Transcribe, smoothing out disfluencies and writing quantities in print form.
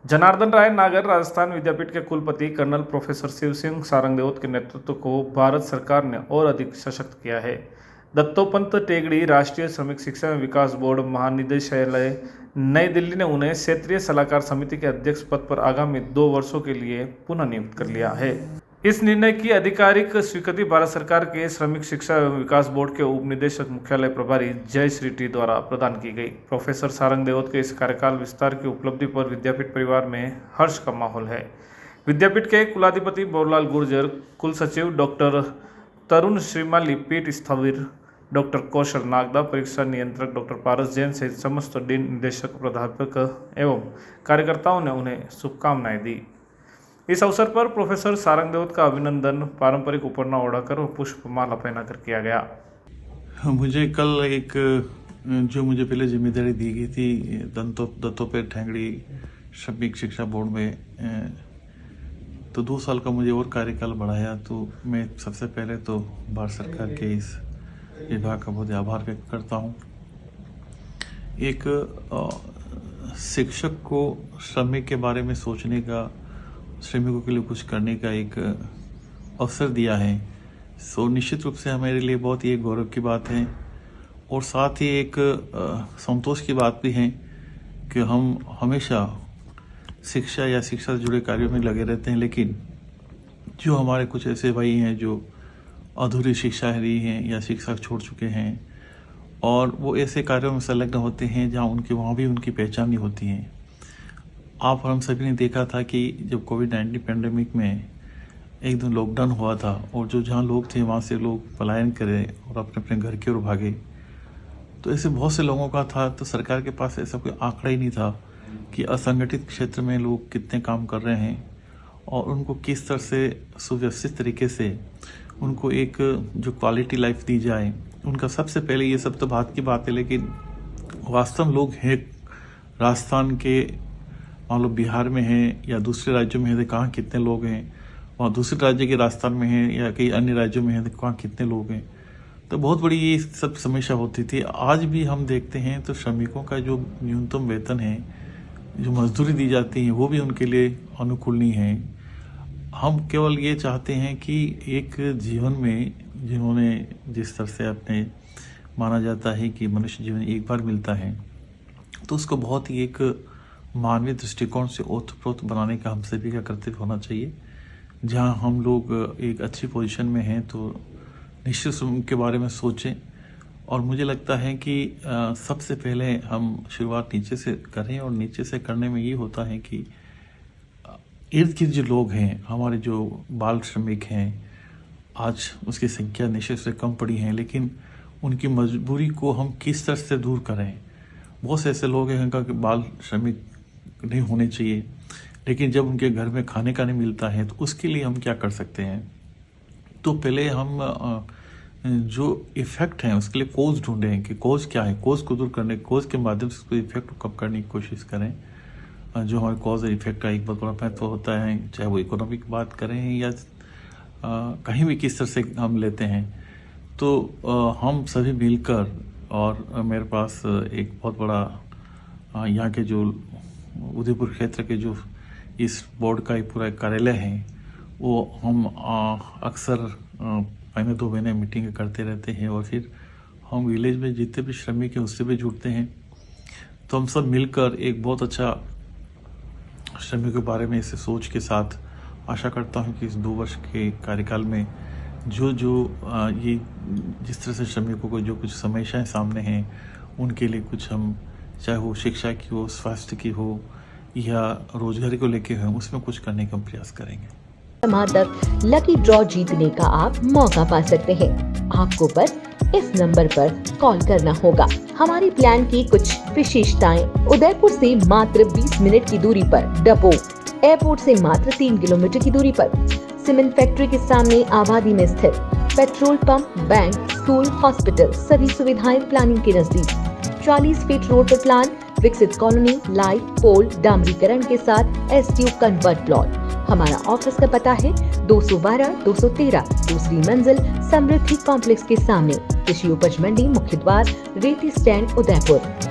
जनार्दन राय नागर राजस्थान विद्यापीठ के कुलपति कर्नल प्रोफेसर शिव सिंह सारंगदेवत के नेतृत्व को भारत सरकार ने और अधिक सशक्त किया है। दत्तोपंत टेगड़ी राष्ट्रीय श्रमिक शिक्षा एवं विकास बोर्ड महानिदेशालय नई दिल्ली ने उन्हें क्षेत्रीय सलाहकार समिति के अध्यक्ष पद पर आगामी 2 वर्षों के लिए पुनः नियुक्त कर लिया है। इस निर्णय की आधिकारिक स्वीकृति भारत सरकार के श्रमिक शिक्षा एवं विकास बोर्ड के उप निदेशक मुख्यालय प्रभारी जय श्री टी द्वारा प्रदान की गई। प्रोफेसर सारंगदेवत के इस कार्यकाल विस्तार की उपलब्धि पर विद्यापीठ परिवार में हर्ष का माहौल है। विद्यापीठ के कुलाधिपति बोरलाल गुर्जर, कुल सचिव डॉक्टर तरुण श्रीमाली, पीठ स्थविर डॉक्टर कौशल नागदा, परीक्षा नियंत्रक डॉक्टर पारस जैन सहित समस्त डीन, निदेशक, प्राध्यापक एवं कार्यकर्ताओं ने उन्हें शुभकामनाएं दी। इस अवसर पर प्रोफेसर सारंगदेवत का अभिनंदन पारंपरिक उपरना ओढ़ाकर और पुष्पमाला पहनाकर किया गया। मुझे कल एक जो मुझे पहले जिम्मेदारी दी गई थी दत्तोपंत टेगड़ी श्रमिक शिक्षा बोर्ड में, तो 2 साल का मुझे और कार्यकाल बढ़ाया। तो मैं सबसे पहले तो भारत सरकार के इस विभाग का बहुत आभार व्यक्त करता हूँ। एक शिक्षक को श्रमिक के बारे में सोचने का, श्रमिकों के लिए कुछ करने का एक अवसर दिया है, सो निश्चित रूप से हमारे लिए बहुत ही एक गौरव की बात है और साथ ही एक संतोष की बात भी है कि हम हमेशा शिक्षा या शिक्षा से जुड़े कार्यों में लगे रहते हैं, लेकिन जो हमारे कुछ ऐसे भाई हैं जो अधूरी शिक्षा रही हैं या शिक्षा छोड़ चुके हैं और वो ऐसे कार्यों में संलग्न होते हैं जहाँ वहाँ भी उनकी पहचान नहीं होती है। आप हम सभी ने देखा था कि जब कोविड-19 पैंडेमिक में एक दिन लॉकडाउन हुआ था और जो जहाँ लोग थे वहाँ से लोग पलायन करे और अपने अपने घर की ओर भागे, तो ऐसे बहुत से लोगों का था। तो सरकार के पास ऐसा कोई आंकड़ा ही नहीं था कि असंगठित क्षेत्र में लोग कितने काम कर रहे हैं और उनको किस तरह से सुव्यवस्थित तरीके से उनको एक जो क्वालिटी लाइफ दी जाए। उनका सबसे पहले ये सब तो बात की बात है, लेकिन वास्तव में लोग हैं राजस्थान के, मान लो बिहार में हैं या दूसरे राज्यों में हैं तो कहाँ कितने लोग हैं, और दूसरे राज्य के राजस्थान में हैं या कई अन्य राज्यों में हैं तो कहाँ कितने लोग हैं। तो बहुत बड़ी ये सब समस्या होती थी। आज भी हम देखते हैं तो श्रमिकों का जो न्यूनतम वेतन है, जो मजदूरी दी जाती है, वो भी उनके लिए अनुकूल नहीं है। हम केवल ये चाहते हैं कि एक जीवन में जिन्होंने जिस तरह से अपने माना जाता है कि मनुष्य जीवन एक बार मिलता है, तो उसको बहुत ही एक मानवीय दृष्टिकोण से ओतप्रोत बनाने का हम सभी का कर्तव्य होना चाहिए। जहां हम लोग एक अच्छी पोजीशन में हैं तो निश्चित उनके बारे में सोचें, और मुझे लगता है कि सबसे पहले हम शुरुआत नीचे से करें, और नीचे से करने में ये होता है कि इर्द गिर्द जो लोग हैं, हमारे जो बाल श्रमिक हैं, आज उसकी संख्या निश्चित से कम पड़ी है, लेकिन उनकी मजबूरी को हम किस तरह से दूर करें। बहुत से ऐसे लोग हैं जिनका बाल श्रमिक नहीं होने चाहिए, लेकिन जब उनके घर में खाने का नहीं मिलता है तो उसके लिए हम क्या कर सकते हैं। तो पहले हम जो इफेक्ट हैं उसके लिए कोज ढूंढें कि कोज क्या है, कोज को दूर करने, कोज के माध्यम से उसको इफेक्ट को कम करने की कोशिश करें। जो हमारे कॉज और इफेक्ट का एक बहुत बड़ा महत्व होता है, चाहे वो इकोनॉमिक बात करें या कहीं भी किस तरह से हम लेते हैं। तो हम सभी मिलकर, और मेरे पास एक बहुत बड़ा यहाँ के जो उदयपुर क्षेत्र के जो इस बोर्ड का एक पूरा कार्यालय है, वो हम अक्सर महीने 2 महीने मीटिंग करते रहते हैं, और फिर हम विलेज में जितने भी श्रमिक हैं उससे भी जुड़ते हैं। तो हम सब मिलकर एक बहुत अच्छा श्रमिकों के बारे में इसे सोच के साथ आशा करता हूं कि इस 2 वर्ष के कार्यकाल में जो ये जिस तरह से श्रमिकों को जो कुछ समस्याएं सामने हैं, उनके लिए कुछ हम, चाहे वो शिक्षा की हो, स्वास्थ्य की हो या रोजगारी को लेके हो, उसमें कुछ करने का प्रयास करेंगे। तक लकी ड्रॉ जीतने का आप मौका पा सकते हैं। आपको बस इस नंबर पर कॉल करना होगा। हमारे प्लान की कुछ विशेषताएं: उदयपुर से मात्र 20 मिनट की दूरी पर डपोक, एयरपोर्ट से मात्र 3 किलोमीटर की दूरी पर, सीमेंट फैक्ट्री के सामने आबादी में स्थित, petrol pump, bank, school, hospital, सभी सुविधाएं प्लानिंग के नजदीक, 40 फीट रोड पर प्लान, विकसित कॉलोनी, लाइट पोल, डामरीकरण के साथ एसटीयू कन्वर्ट प्लॉट। हमारा ऑफिस का पता है 212-213, दूसरी मंजिल, समृद्धि कॉम्प्लेक्स के सामने, कृषि उपज मंडी, मुख्य द्वार, रेती स्टैंड, उदयपुर।